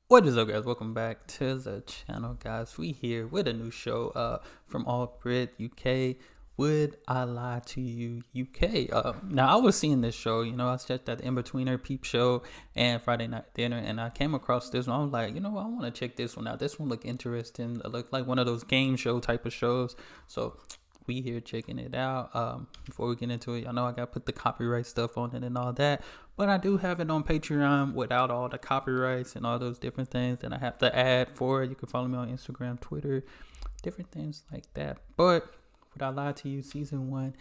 What is up, guys? Welcome back to the channel, guys. We here with a new show from All Brit UK. Would I Lie to You UK? Now I was seeing this show, I checked that In-Betweener Peep show and Friday Night Dinner, and I came across this one. I was like, I want to check this one out. This one looked interesting. It looked like one of those game show type of shows. So we here checking it out. Before we get into it, y'all know I gotta put the copyright stuff on it and all that, but I do have it on Patreon without all the copyrights and all those different things that I have to add for it. You can follow me on Instagram, Twitter, different things like that. But Would I Lie to You, season 1,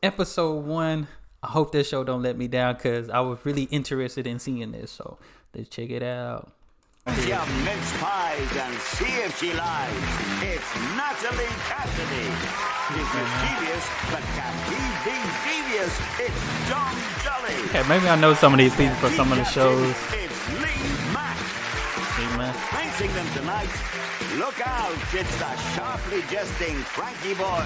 episode 1. I hope this show don't let me down because I was really interested in seeing this, so let's check it out. Your mince pies and see if she lies. It's Natalie Cassidy. She's mischievous, but can he be devious? It's Joly. Okay, maybe I know some of these people from some of the shows. It's Mack. Mack. Facing them tonight. Look out, it's the sharply jesting Frankie Boyle.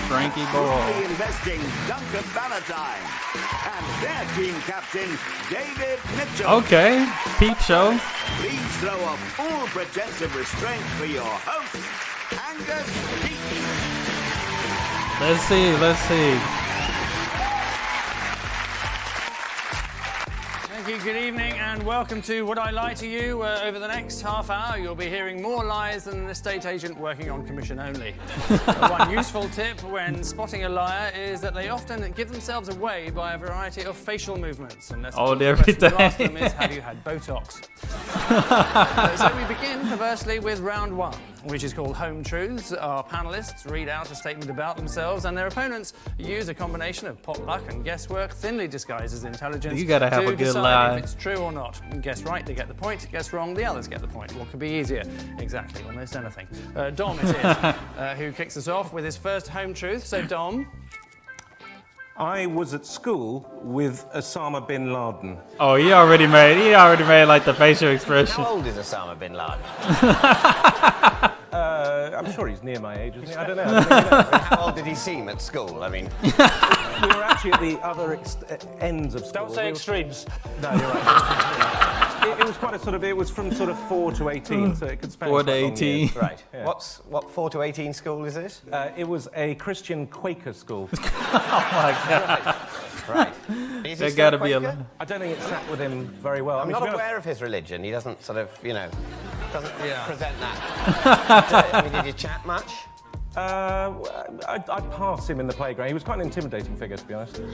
Frankie Boyle. Fully investing Duncan Bannatyne. And their team captain, David Mitchell. Okay, Peep show. Please throw a full pretense of restraint for your host, Angus. Let's see. Thank you, good evening, and welcome to Would I Lie to You? Over the next half hour, you'll be hearing more lies than an estate agent working on commission only. One useful tip when spotting a liar is that they often give themselves away by a variety of facial movements. Unless the question to ask them is, have you had Botox? So we begin, perversely, with round 1, which is called Home Truths. Our panellists read out a statement about themselves, and their opponents use a combination of pot luck and guesswork, thinly disguised as intelligence. You gotta have a good lie. If it's true or not. Guess right, they get the point. Guess wrong, the others get the point. What could be easier? Exactly, almost anything. Dom it is, who kicks us off with his first home truth. So, Dom. I was at school with Osama bin Laden. Oh, he already made like the facial expression. How old is Osama bin Laden? I'm sure he's near my age, isn't he? I don't know. How old did he seem at school? I mean, we were actually at the other ends of school. Don't say extremes. No, you're right. It was quite a sort of, it was from sort of 4 to 18, so it could span 4 to quite long 18. years. right. Yeah. What 4 to 18 school is this? It was a Christian Quaker school. Oh my God. Right. Is he There still gotta be a. Quaker? I don't think it sat with him very well. I'm to not be aware of his religion. He doesn't sort of, doesn't present that. I mean, did you chat much? I'd pass him in the playground. He was quite an intimidating figure, to be honest. He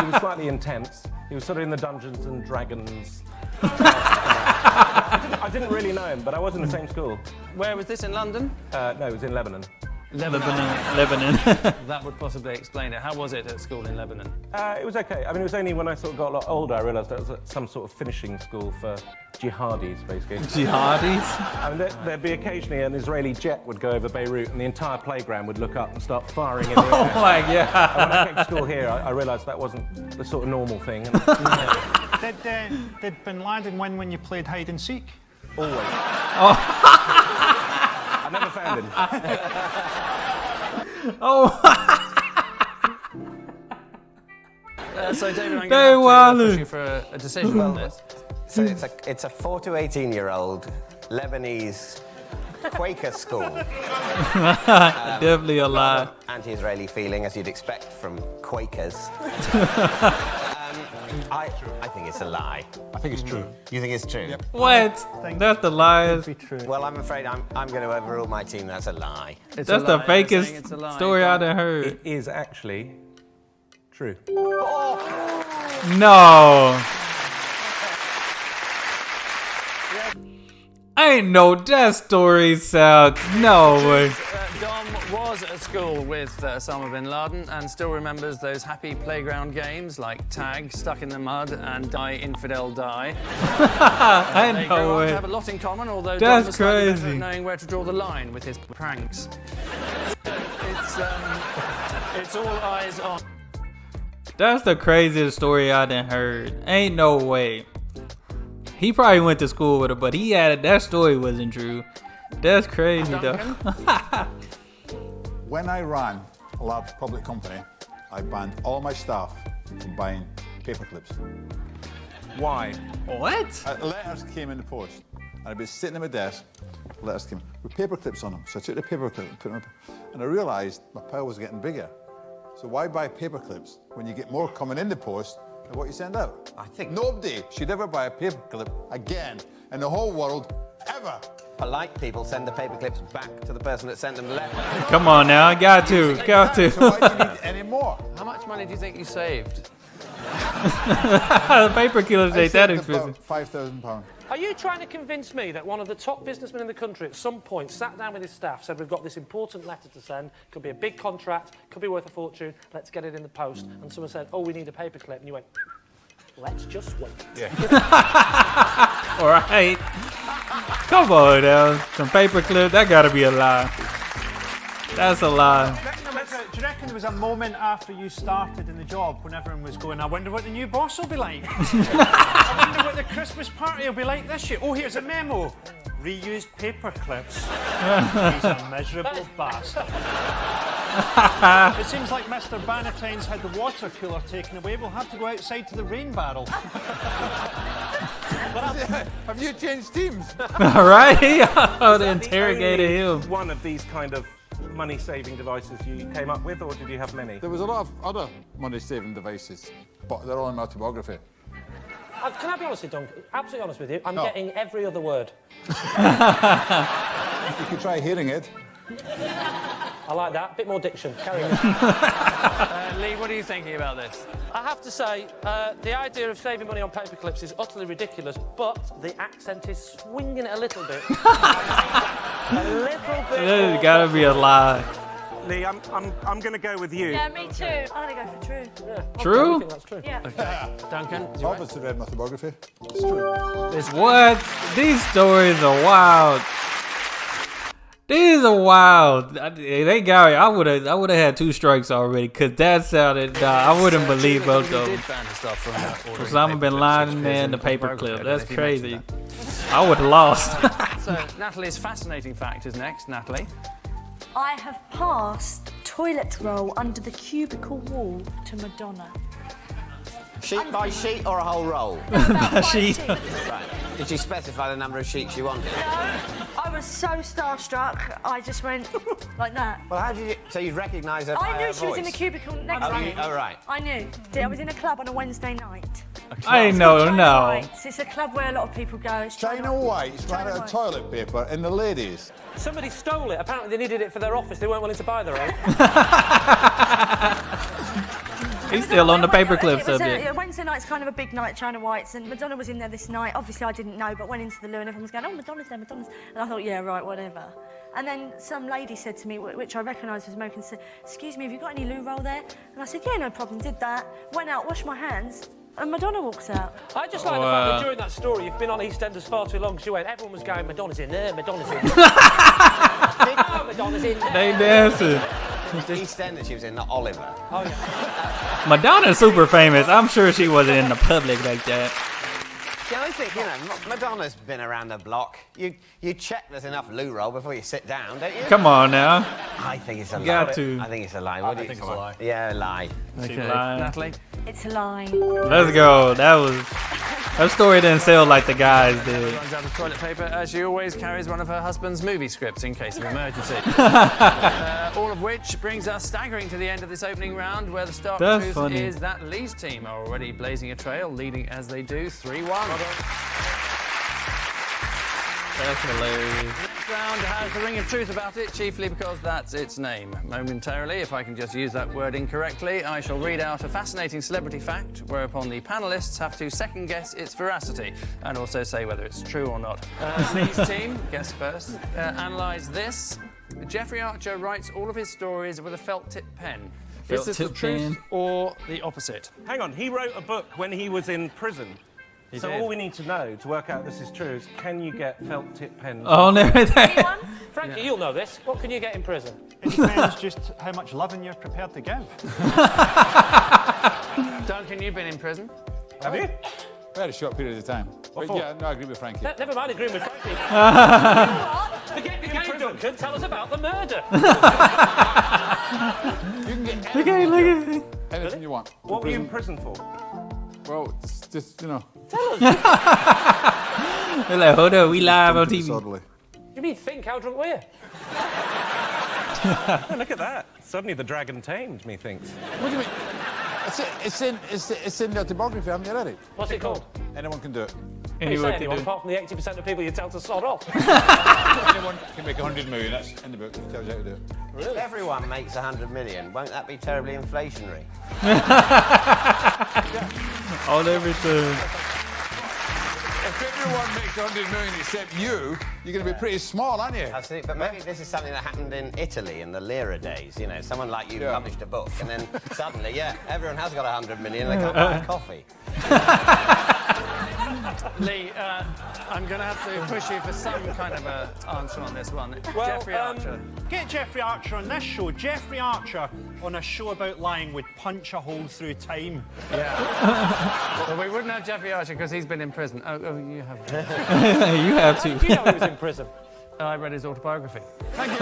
was slightly intense. He was sort of in the Dungeons and Dragons. I didn't really know him, but I was in the same school. Where was this, in London? No, it was in Lebanon. Lebanon. That would possibly explain it. How was it at school in Lebanon? It was okay. I mean, it was only when I sort of got a lot older I realised that was some sort of finishing school for jihadis, basically. Jihadis? I mean, there'd be occasionally an Israeli jet would go over Beirut and the entire playground would look up and start firing in the air. Oh my God. And when I came to school here, I realised that wasn't the sort of normal thing. Did Bin Laden win when you played hide and seek? Always. Oh. I never found him. Oh. So, David, I'm going to push you for a decision on this. So it's a 4 to 18-year-old Lebanese Quaker school. Definitely a lie. Anti-Israeli feeling, as you'd expect from Quakers. I think it's a lie. I think it's true. You think it's true? Yep. What? That's the lies. Well, I'm afraid I'm going to overrule my team. That's a lie. It's That's a the lie. You're saying fakest it's a lie. story I've ever heard. It is actually true. No. Ain't no that story sound. No way. Dom was at school with Osama bin Laden and still remembers those happy playground games like tag, stuck in the mud, and die infidel die. I They go know on to it. have a lot in common, although That's Dom was slightly better crazy. at knowing where to draw the line with his pranks. It's all eyes on. That's the craziest story I done heard. Ain't no way. He probably went to school with her, but he had that story wasn't true. That's crazy though. When I ran a large public company, I banned all my staff from buying paper clips. Why? What? Letters came in the post. and I'd be sitting at my desk, letters came with paper clips on them. So I took the paper clip and put them up, and I realised my pile was getting bigger. So why buy paper clips when you get more coming in the post than what you send out? I think Nobody should ever buy a paper clip again in the whole world, ever. polite people send the paper clips back to the person that sent them the letter. Come on now, got to. So why do you need any more? How much money do you think you saved? The paper killers ain't that expensive. £5,000. Are you trying to convince me that one of the top businessmen in the country at some point sat down with his staff, said, we've got this important letter to send, could be a big contract, could be worth a fortune, let's get it in the post, and someone said, oh, we need a paper clip, and you went, let's just wait. Yeah. All right. Come on now. Some paper clips, that gotta be a lie. That's a lie. Do you reckon there was a moment after you started in the job when everyone was going, I wonder what the new boss will be like? I wonder what the Christmas party will be like this year. Oh, here's a memo. Reused paper clips. He's a miserable bastard. It seems like Mr. Bannatyne's had the water cooler taken away. We'll have to go outside to the rain barrel. Have you changed teams? All right. Oh, they interrogated him. One of these kind of money-saving devices you came up with, or did you have many? There was a lot of other money-saving devices, but they're all in my autobiography. Can I be honest with you, Duncan? Absolutely honest with you, I'm No. getting every other word. You could try hearing it. I like that. Bit more diction. Carry on. Lee, what are you thinking about this? I have to say, the idea of saving money on paper clips is utterly ridiculous, but the accent is swinging it a little bit. A little bit. There's gotta be a lie. Lee, I'm going to go with you. Yeah, me too. I'm gonna go for true. Yeah, True? I think that's true. Yeah. Duncan? Obviously read my autobiography. It's true. It's what? These stories are wild. These are wild. They got me. I would have had 2 strikes already, cause that sounded. I wouldn't believe both of them. Osama bin Laden and the paperclip. That's crazy. I would have lost. So, Natalie's fascinating fact is next. Natalie? I have passed toilet roll under the cubicle wall to Madonna. Sheet by sheet or a whole roll? About 5 sheet. sheets. Right. Did you specify the number of sheets you wanted? I was so starstruck, I just went like that. Well, how did you... So you'd recognise her by I her knew she was in the voice? cubicle next to me. Oh, right. I knew. I was in a club on a Wednesday night. I know, China no. Whites. It's a club where a lot of people go. It's China Whites ran out of toilet paper in the ladies. Somebody stole it. Apparently they needed it for their office. They weren't willing to buy their own. He's still on the paperclip subject. Wednesday night's kind of a big night, China Whites, and Madonna was in there this night. Obviously, I didn't know, but went into the loo and everyone was going, oh, Madonna's there, Madonna's... And I thought, yeah, right, whatever. And then some lady said to me, which I recognised as American, said, excuse me, have you got any loo roll there? And I said, yeah, no problem, did that. Went out, washed my hands, and Madonna walks out. I just like the fact that during that story you've been on EastEnders far too long. She went, everyone was going, Madonna's in there, Madonna's in there. Oh, Madonna's in there. They dancing. EastEnders she was in, not Oliver. Oh, yeah. Madonna's super famous. I'm sure she wasn't in the public like that. Yeah, I think, you know, Madonna's been around the block. You check there's enough loo roll before you sit down, don't you? Come on now. I think it's a lie. Got to. I think it's a lie. What do you think? It's a lie. Yeah, a lie. Okay. Natalie? It's a lie. Let's go. That story didn't sell like the guys did. Runs out of toilet paper, as she always carries one of her husband's movie scripts in case of emergency. All of which brings us staggering to the end of this opening round, where the stark That's truth funny. is that Lee's team are already blazing a trail, leading as they do 3-1. That's hilarious. Next round has the ring of truth about it, chiefly because that's its name. Momentarily, if I can just use that word incorrectly, I shall read out a fascinating celebrity fact, whereupon the panellists have to second-guess its veracity, and also say whether it's true or not. Lee's team, guess first, analyse this. Jeffrey Archer writes all of his stories with a felt-tip pen. Is this the Felt-tip truth pen. or the opposite? Hang on, he wrote a book when he was in prison. So did. all we need to know to work out this is true is, can you get felt tip pens? Oh, and everything. Frankie, you'll know this. What can you get in prison? It depends just how much loving you're prepared to give. Duncan, you've been in prison. Have you? Very short period of time. But for? yeah, no, I agree with Frankie. Never mind agreeing with Frankie. Forget the game, Duncan. Tell us about the murder. You can get Okay, look at it. anything you want. What were you in prison for? Well, it's just, you know. They're like, hold up, we live on TV. Disorderly. You mean think? How drunk were you? Oh, look at that. Suddenly the dragon tamed, methinks. What do you mean? It's in the autobiography, haven't you read it? What's it called? Anyone can do it. Anyone can do it. Apart from the 80% of people you tell to sod off. Anyone can make 100 million. That's in the book. It tells you how to do it. If everyone makes 100 million, won't that be terribly inflationary? All everything. If everyone makes 100 million except you, you're going to be pretty small, aren't you? Absolutely, but maybe this is something that happened in Italy in the lira days. You know, someone like you published a book, and then suddenly, everyone has got 100 million, they can't buy coffee. Lee, I'm going to have to push you for some kind of an answer on this one. Well, Jeffrey Archer. Get Jeffrey Archer on this show. Jeffrey Archer on a show about lying would punch a hole through time. Yeah. Well, we wouldn't have Jeffrey Archer because he's been in prison. Oh, you have. You have to. You know he was in prison. I read his autobiography. Thank you.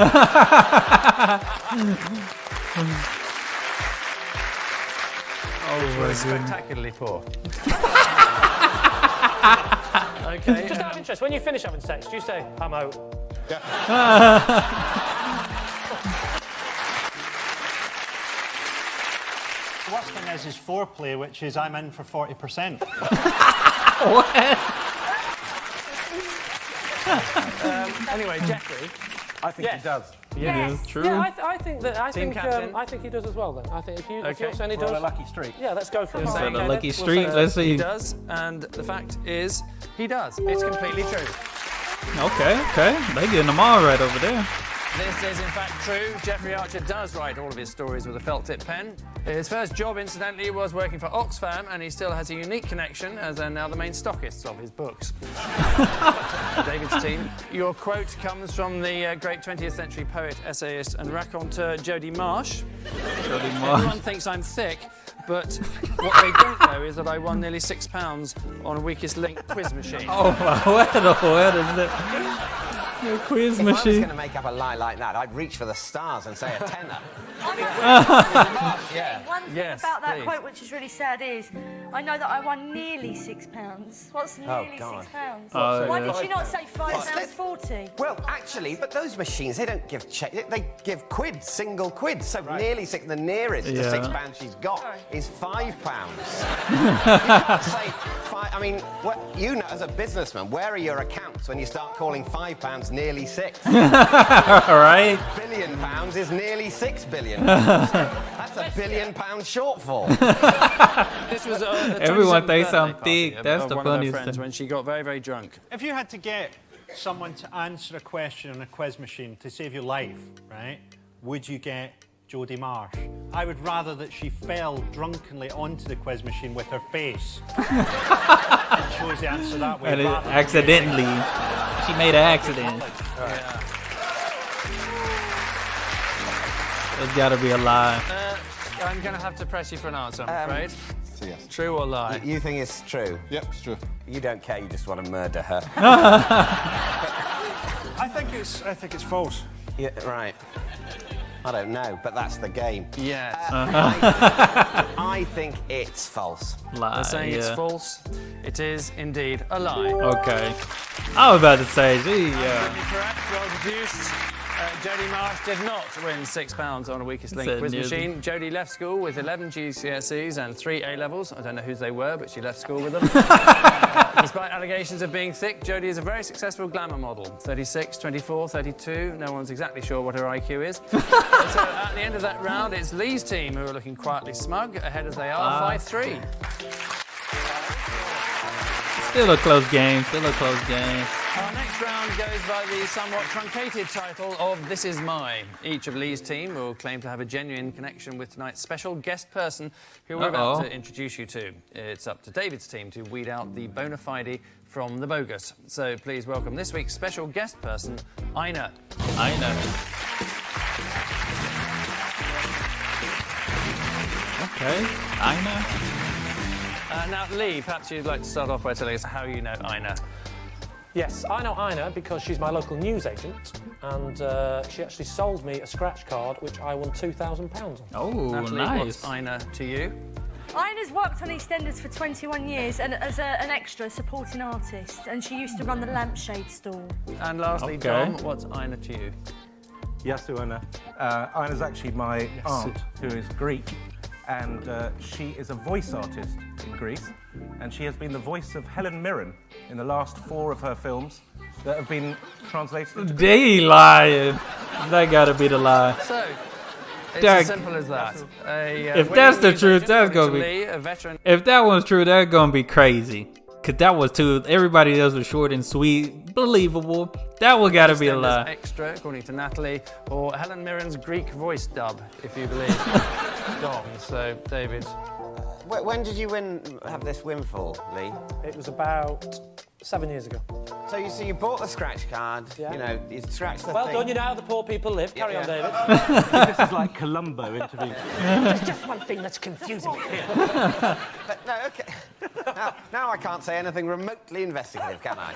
Oh, spectacularly poor. Okay. Just out of interest, when you finish having sex, do you say, I'm out? The worst thing is foreplay, which is I'm in for 40%. Anyway, Jeffrey. I think he does. Yes. True. Yeah, I think that. I Team think. captain. I think he does as well. Then I think if you're saying he We're on a does. lucky streak. Yeah, let's go for it. For saying the that, lucky we'll streak, say let's He see. does, and the fact is, he does. It's completely true. Okay. They getting them all right over there. This is in fact true. Jeffrey Archer does write all of his stories with a felt tip pen. His first job, incidentally, was working for Oxfam, and he still has a unique connection as they're now the main stockists of his books. David's team. Your quote comes from the great 20th century poet, essayist, and raconteur Jody Marsh. Everyone thinks I'm thick, but what they don't know is that I won nearly £6 on a weakest link quiz machine. Oh, what is it? Your quiz If I was machine. going to make up a lie like that, I'd reach for the stars and say a tenner. Yeah. One thing Yes, about that please. quote which is really sad is I know that I won nearly £6. What's nearly God. £6? Oh, Why yeah. did she not say What's £5.40? Well, actually, but those machines, they don't give check. They give quids, single quids. So nearly six. The nearest to Yeah. £6 she's got Sorry. is £5. You can't say five. I mean, what you know as a businessman, where are your accounts when you start calling £5 nearly £6? All right. £1 billion is nearly £6 billion. That's a £1 billion shortfall. This was the Everyone 27th thinks I'm birthday thick. party That's of the one of her funniest friends thing. when she got very, very drunk. If you had to get someone to answer a question on a quiz machine to save your life, right, would you get Jody Marsh? I would rather that she fell drunkenly onto the quiz machine with her face and chose the answer that way. And rather than accidentally. She made an accident. Yeah. It's gotta be a lie. I'm going to have to press you for an answer, I'm afraid. So yes. True or lie? You think it's true? Yep, it's true. You don't care. You just want to murder her. I think it's false. Yeah, right. I don't know, but that's the game. Yes. I think it's false. Lie. They're saying it's yeah. false. It is indeed a lie. Okay. I was about to say, gee, Absolutely correct. Well deduced. Jody Marsh did not win £6 on a weakest link Said quiz nearly. machine. Jody left school with 11 GCSEs and 3 A-levels. I don't know whose they were, but she left school with them. Despite allegations of being thick, Jody is a very successful glamour model. 36, 24, 32. No one's exactly sure what her IQ is. So at the end of that round, it's Lee's team who are looking quietly smug, ahead as they are, 5-3. still a close game. Our next round goes by the somewhat truncated title of This Is Mine. Each of Lee's team will claim to have a genuine connection with tonight's special guest person who we're about to introduce you to. It's up to David's team to weed out the bona fide from the bogus. So please welcome this week's special guest person, Ina. Okay, Ina. Now, Lee, perhaps you'd like to start off by telling us how you know Ina. Yes, I know Ina because she's my local news agent, and she actually sold me a scratch card which I won £2,000 on. Oh, Natalie, nice. what's Ina to you? Ina's worked on EastEnders for 21 years and as an extra supporting artist, and she used to run the lampshade stall. And lastly, Dom, what's Ina to you? Yasuona. Ina's actually my aunt, who is Greek, and she is a voice artist in Greece, and she has been the voice of Helen Mirren in the last 4 of her films that have been translated into Greek. They lying. That gotta be the lie. So, it's as simple as that. If that's the truth, that's gonna be... If that one's true, that's gonna be crazy. Cause that was too... Everybody else was short and sweet, believable. That one gotta be a lie. Extra, according to Natalie, or Helen Mirren's Greek voice dub, if you believe Dom. So, David. When did you have this windfall, Lee? It was about 7 years ago. So you bought the scratch card, Yeah. you know, you scratched the Well thing. done, you know how the poor people live. Carry on, David. This is like Columbo interviewing. There's just one thing that's confusing me here. But no, okay. Now I can't say anything remotely investigative, can I?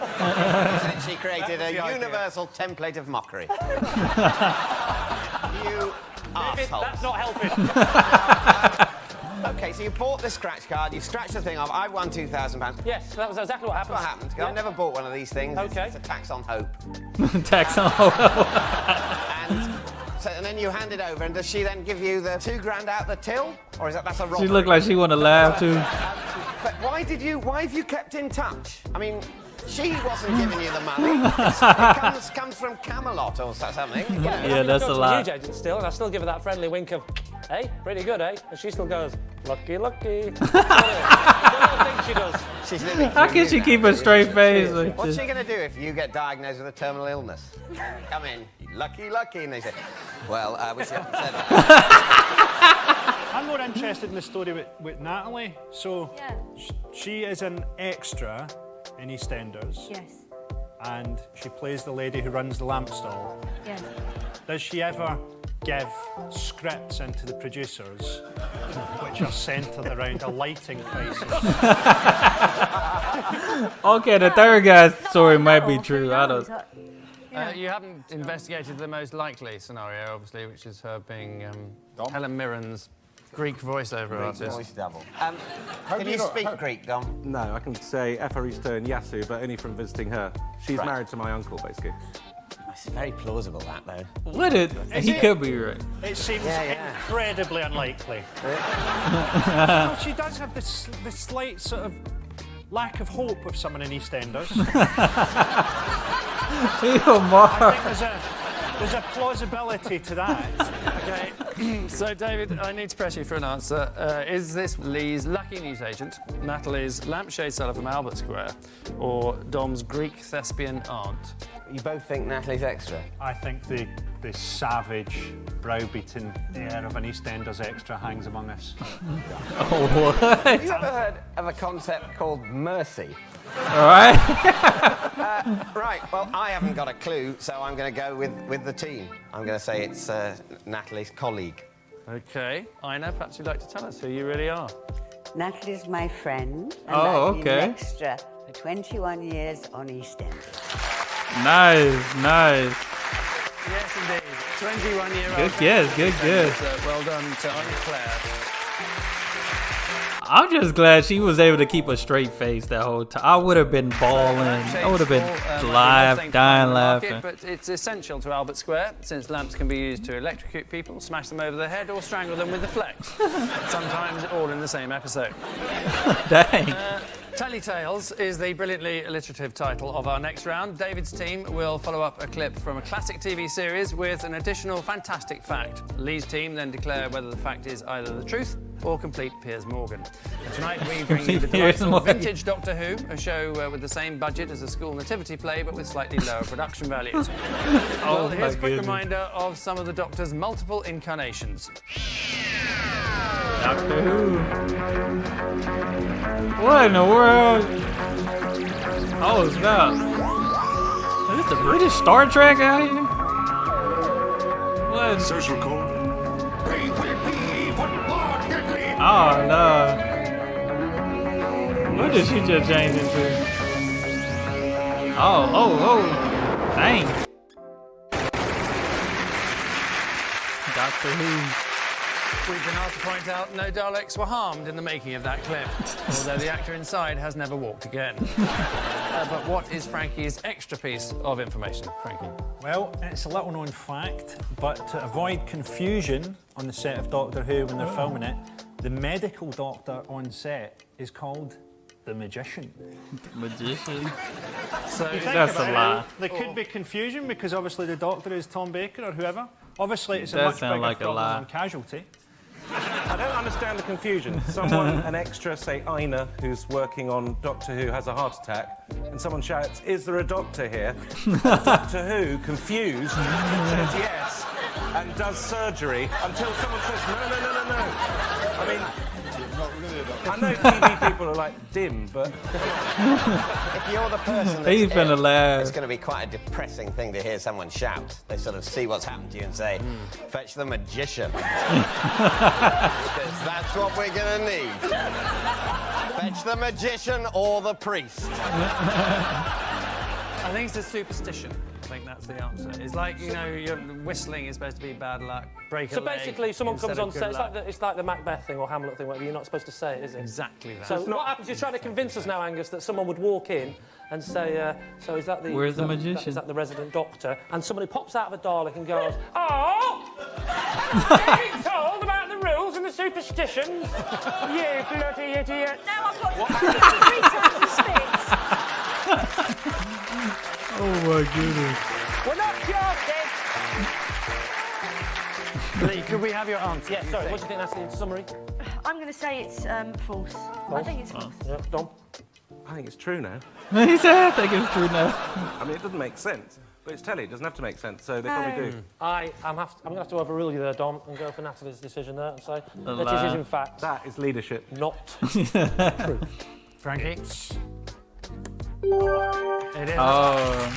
Essentially created a universal template of mockery. You David, arseholes. that's not helping. Okay, so you bought the scratch card, you scratched the thing off, I won £2,000. Yes, that was exactly what happened. What happened? 'Cause Yeah. I've never bought one of these things. Okay. It's a tax on hope. Tax on hope. And then you hand it over, and does she then give you the £2,000 out the till? Or is that's a robbery? She looked like she wanna laugh too. But why have you kept in touch? I mean, she wasn't giving you the money. It comes from Camelot or something. You know. Yeah, that's a lie. News agent still, and I still give her that friendly wink of, hey, pretty good, eh? And she still goes, lucky, lucky. What do you think she does? She's living How can she keep a straight face? What's she going to do if you get diagnosed with a terminal illness? Come in, lucky, lucky, and they say, well, we should have said that. I'm more interested in the story with Natalie. So, Yeah. she is an extra in EastEnders. Yes. And she plays the lady who runs the lamp stall. Yes. Does she ever give scripts into the producers which are centred around a lighting crisis? Okay, the third guy's story might be true. I don't... You haven't investigated the most likely scenario, obviously, which is her being Helen Mirren's Greek voiceover artist. Voice double. Can you speak Greek, Dom? No, I can say Epharisto and Yasu, but only from visiting her. She's married to my uncle, basically. It's very plausible, that, though. What it? He could be right. It seems incredibly unlikely. Well, she does have this slight sort of lack of hope of someone in EastEnders. I think there's a plausibility to that. Okay, so David, I need to press you for an answer. Is this Lee's lucky newsagent, Natalie's lampshade seller from Albert Square, or Dom's Greek thespian aunt? You both think Natalie's extra? I think the savage, browbeaten air of an EastEnders extra hangs among us. Oh, what? Have you ever heard of a concept called mercy? All right. Right, well, I haven't got a clue, so I'm going to go with the team. I'm going to say it's Natalie's colleague. Okay, Ina, perhaps you'd like to tell us who you really are. Natalie's my friend, and Oh, I've been okay. an extra for 21 years on EastEnders. Nice, nice. Yes, indeed. 21-year-old. Good guess, good guess. Well done to Ina Claire. I'm just glad she was able to keep a straight face that whole time. I would have been bawling. I would have been dying laughing. But it's essential to Albert Square, since lamps can be used to electrocute people, smash them over the head, or strangle them with the flex. Sometimes all in the same episode. Dang. Telly Tales is the brilliantly alliterative title of our next round. David's team will follow up a clip from a classic TV series with an additional fantastic fact. Lee's team then declare whether the fact is either the truth or complete Piers Morgan. And tonight we bring you the delightful vintage Doctor Who, a show with the same budget as a school nativity play but with slightly lower production values. Well, here's a quick reminder of some of the Doctor's multiple incarnations. Doctor Who. What in the world? Oh, snap. Is this the British Star Trek out here? What? Social code. Oh, no. What did she just change into? Oh. Dang. Doctor Who. We've been asked to point out no Daleks were harmed in the making of that clip, although the actor inside has never walked again. But what is Frankie's extra piece of information, Frankie? Well, it's a little known fact, but to avoid confusion on the set of Doctor Who when they're filming it, the medical doctor on set is called the magician. Magician? So That's a lie. There could be confusion because obviously the doctor is Tom Baker or whoever. Obviously it's a Does much sound bigger like a problem lie. than Casualty. I don't understand the confusion. Someone, an extra, say Ina, who's working on Doctor Who, has a heart attack, and someone shouts, "Is there a doctor here?" Doctor Who, confused, says yes and does surgery until someone says, no. I mean, I know TV people are like dim, but If you're the person He's that's gonna ill, laugh. it's going to be quite a depressing thing to hear someone shout. They sort of see what's happened to you and say, fetch the magician. Because that's what we're going to need. Fetch the magician or the priest. I think it's a superstition. I think that's the answer. It's like, you know, whistling is supposed to be bad luck. Break a So leg basically, someone instead comes of on good set. luck. It's like the Macbeth thing or Hamlet thing, whatever. You're not supposed to say it, is it? Exactly that. So what happens? You're trying to convince us now, Angus, that someone would walk in and say, "So is that the? Where's the is that- magician? Is that the resident doctor?" And somebody pops out of a Dalek and goes, "Oh, getting told about the rules and the superstitions, you bloody idiot!" Now I've got 3 times the spits. Oh my goodness. We're not joking. Lee, could we have your answer? Yeah, sorry. What do you think, Natalie? In summary? I'm going to say it's false. I think it's false. Yeah, Dom. I think it's true now. He said, I think it's true now. I mean, it doesn't make sense, but it's telly. It doesn't have to make sense, so they probably do. I'm going to have to overrule you there, Dom, and go for Natalie's decision there and say that it lie. is, in fact, That is leadership. not true. Frankie? It is. Oh.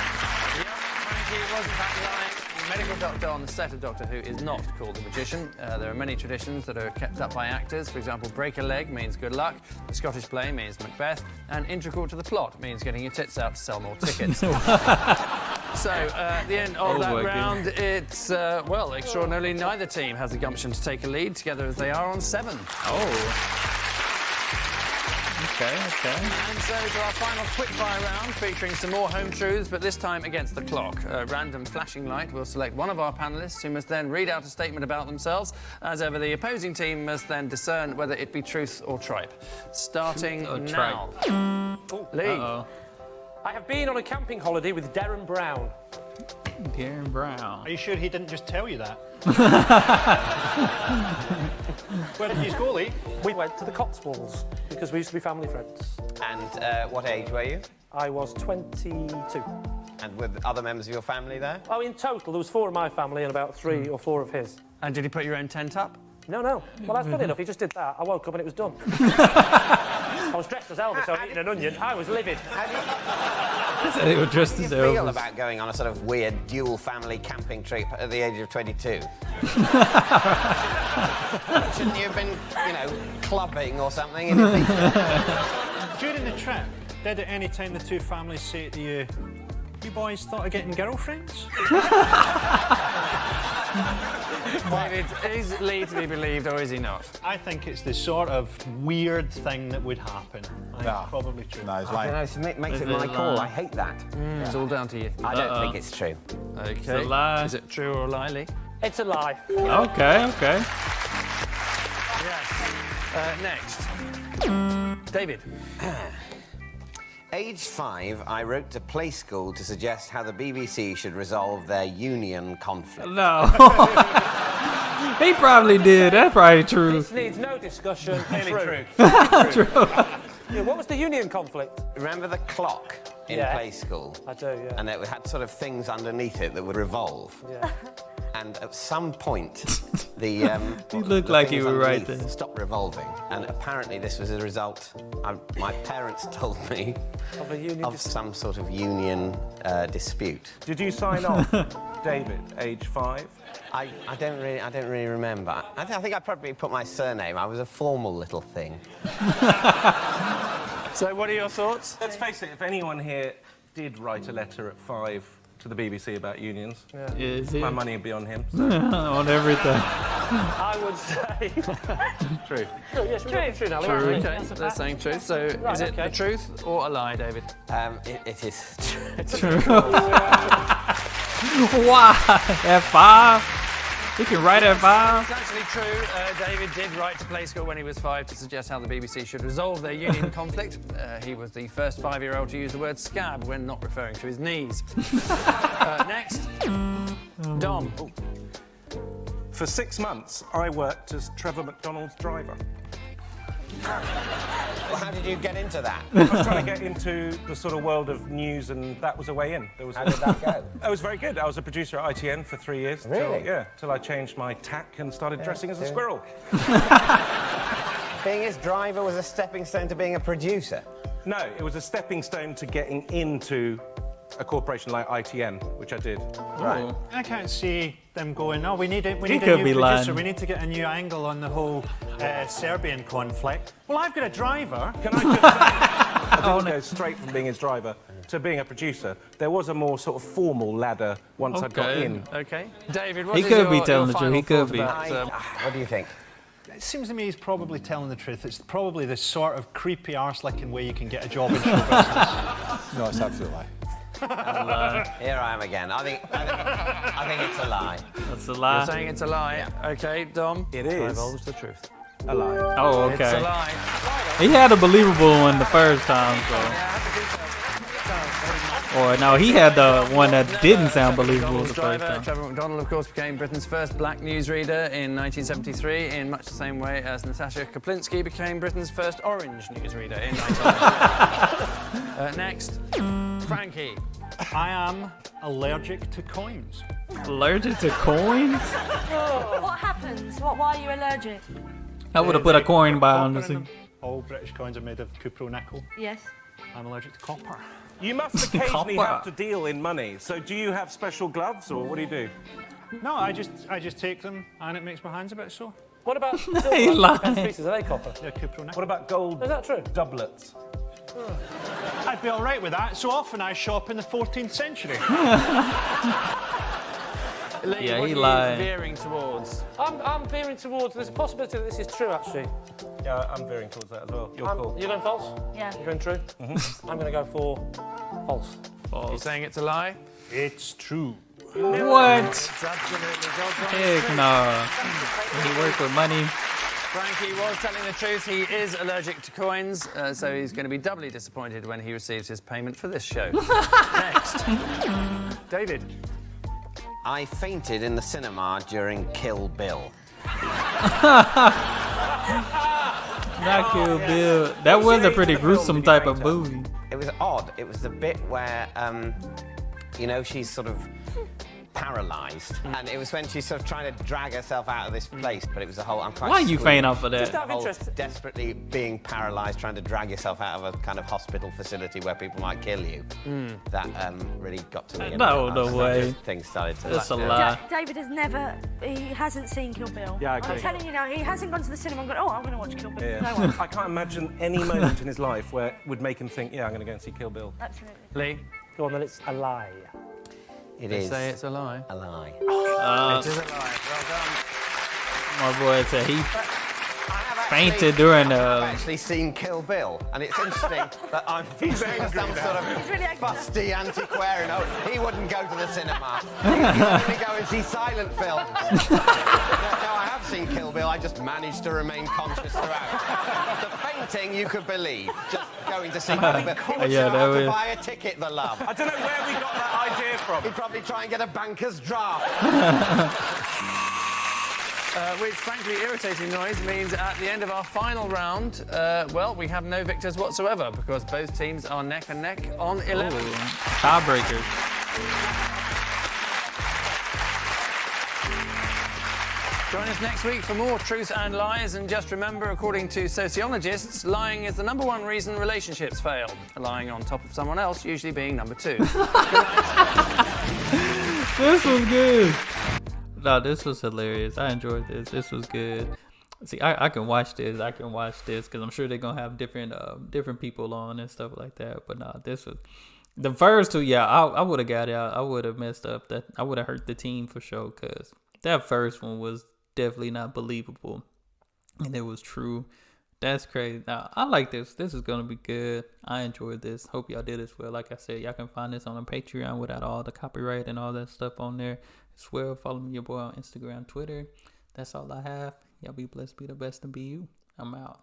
Frankie was in fact lying. The medical doctor on the set of Doctor Who is not called the magician. There are many traditions that are kept up by actors. For example, break a leg means good luck, the Scottish play means Macbeth, and integral to the plot means getting your tits out to sell more tickets. So, at the end of that round, it's, well, extraordinarily, neither team has the gumption to take a lead, together as they are on 7. Oh. Okay. And so to our final quickfire round, featuring some more home truths, but this time against the clock. A random flashing light will select one of our panellists, who must then read out a statement about themselves. As ever, the opposing team must then discern whether it be truth or tripe. Starting now. Lee. Uh-oh. I have been on a camping holiday with Darren Brown. Darren Brown. Are you sure he didn't just tell you that? Where did you go, Lee? We went to the Cotswolds because we used to be family friends. And what age were you? I was 22. And with other members of your family there? Oh, in total, there was 4 of my family and about 3 or 4 of his. And did he put your own tent up? No. Well, that's funny enough. He just did that. I woke up and it was done. I was dressed as Elvis. I was eating an onion. I was livid. He said he was dressed How as do you feel Elvis. about going on a sort of weird dual family camping trip at the age of 22? Shouldn't you have been, you know, clubbing or something? During the trip, did at any time the 2 families say to you, "You boys thought of getting girlfriends?" David, is Lee to be believed or is he not? I think it's the sort of weird thing that would happen. I think Nah. it's probably true. No, it's You like, know, it makes Is it it my a call. lie? I hate that. It's all down to you. I don't think it's true. Okay. a lie. Is it true or a lie, Lee? It's a lie. Okay. Yes. Next. David. Age 5, I wrote to Play School to suggest how the BBC should resolve their union conflict. No. He probably did. That's probably true. This needs no discussion. True. True. Yeah, what was the union conflict? Remember the clock in Yeah. Play School? I do, yeah. And it had sort of things underneath it that would revolve. Yeah. And at some point, the He looked the like he things was right underneath there. stopped revolving. And apparently, this was a result. My parents told me Of a union of some sort of union dispute. Did you sign off, David, age 5? I don't really remember. I think I probably put my surname. I was a formal little thing. So what are your thoughts? Let's face it, if anyone here did write a letter at 5 to the BBC about unions. Is it? My money would be on him. So. On everything. I would say... True. Oh, yes, we're true now. True. Right, Okay, they're saying truth. So Right, is it okay. the truth or a lie, David? It is true. True. Why? At 5? You can write at 5? It's actually true. David did write to Play School when he was 5 to suggest how the BBC should resolve their union conflict. He was the first 5-year-old to use the word scab when not referring to his knees. Next, Dom. For 6 months, I worked as Trevor McDonald's driver. Well, how did you get into that? I was trying to get into the sort of world of news, and that was a way in. How did that go? It was very good. I was a producer at ITN for 3 years. Really? Till I changed my tack and started dressing as a squirrel. Being his driver was a stepping stone to being a producer. No, it was a stepping stone to getting into a corporation like ITN, which I did. Right. I can't see them going, no, we need a could new be producer. lying. We need to get a new angle on the whole Serbian conflict. Well, I've got a driver. Can I just say, I didn't go straight from being his driver to being a producer. There was a more sort of formal ladder once I got in. Okay. David, what He is could be your telling the final truth. He could thought be. about, What do you think? It seems to me he's probably telling the truth. It's probably the sort of creepy arse-licking way you can get a job in show business. No, it's absolute lie. Here I am again. I think it's a lie. That's a lie. You're saying it's a lie. Okay, Dom. It is Divulge the truth. a lie. Oh, It's a okay. lie. He had a believable one the first time, so. Or no, he had the one that didn't sound believable the McDonald's first driver, time. Trevor McDonald, of course, became Britain's first black newsreader in 1973, in much the same way as Natasha Kaplinsky became Britain's first orange newsreader in 1993. Next, Frankie. I am allergic to coins. Allergic to coins? What happens? Why are you allergic? I would have put a coin by on Copper this in thing. them. All British coins are made of cupro nickel. Yes. I'm allergic to copper. You must occasionally Copper. have to deal in money. So do you have special gloves, or what do you do? No, I just take them and it makes my hands a bit sore. What about He silver? lied. Pence pieces, are they copper? They're cupro nickel. What about gold Is that true? doublets? I'd be all right with that. So often I shop in the 14th century. Lee, Yeah, what he are you lied. veering towards? I'm veering towards. There's a possibility that this is true, actually. Yeah, I'm veering towards that as well. You're cool. You're going false? Yeah. You're going true? I'm going to go for false. You're saying it's a lie? It's true. What? It's absolutely God's Heck no. He worked with money. Frankie was telling the truth. He is allergic to coins, so he's going to be doubly disappointed when he receives his payment for this show. Next, David. I fainted in the cinema during Kill Bill. Not Kill Bill. That was a pretty gruesome type of movie. It was odd. It was the bit where, she's sort of paralysed, and it was when she's sort of trying to drag herself out of this place. But it was a whole. I'm quite. Why you faint off of Just that? out of Whole interest, desperately being paralysed, trying to drag yourself out of a kind of hospital facility where people might kill you. That really got to me. No, and no I way. just- Things started to. That's a yeah. lie. David has never, he hasn't seen Kill Bill. Yeah, I agree. I'm telling you now, he hasn't gone to the cinema and gone, oh, I'm going to watch Kill Bill. Yeah. No one. I can't imagine any moment in his life where it would make him think, yeah, I'm going to go and see Kill Bill. Absolutely. Lee. go on then, it's a lie. It They is say it's a lie. a lie. It is a lie. Well done. My boy said he I've fainted during I've actually seen Kill Bill, and it's interesting that I'm featuring some sort of really angry. fusty antiquarian. Oh, he wouldn't go to the cinema. He would only go and see silent films. No, I have seen Kill Bill. I just managed to remain conscious throughout. The fainting, you could believe. Just going to see Kill Bill. He would Yeah, show that how to was- buy a ticket, the love. I don't know where we got that idea from. He'd probably try and get a banker's draft. Which, frankly, irritating noise means at the end of our final round, well, we have no victors whatsoever because both teams are neck and neck on 11. tiebreakers. Join us next week for more Truth and Lies, and just remember, according to sociologists, lying is the #1 reason relationships fail. Lying on top of someone else usually being number 2. This was good. No, this was hilarious. I enjoyed this. This was good. See, I can watch this. I can watch this because I'm sure they're gonna have different different people on and stuff like that. But no, this The first two, yeah, I would have got out. I would have messed up. That I would have hurt the team for sure, because that first one was definitely not believable, and it was true. That's crazy. Now, I like this. This is going to be good. I enjoyed this. Hope y'all did as well. Like I said, y'all can find this on a Patreon without all the copyright and all that stuff on there as well. Follow me, your boy, on Instagram, Twitter. That's all I have. Y'all be blessed, be the best, and be you. I'm out.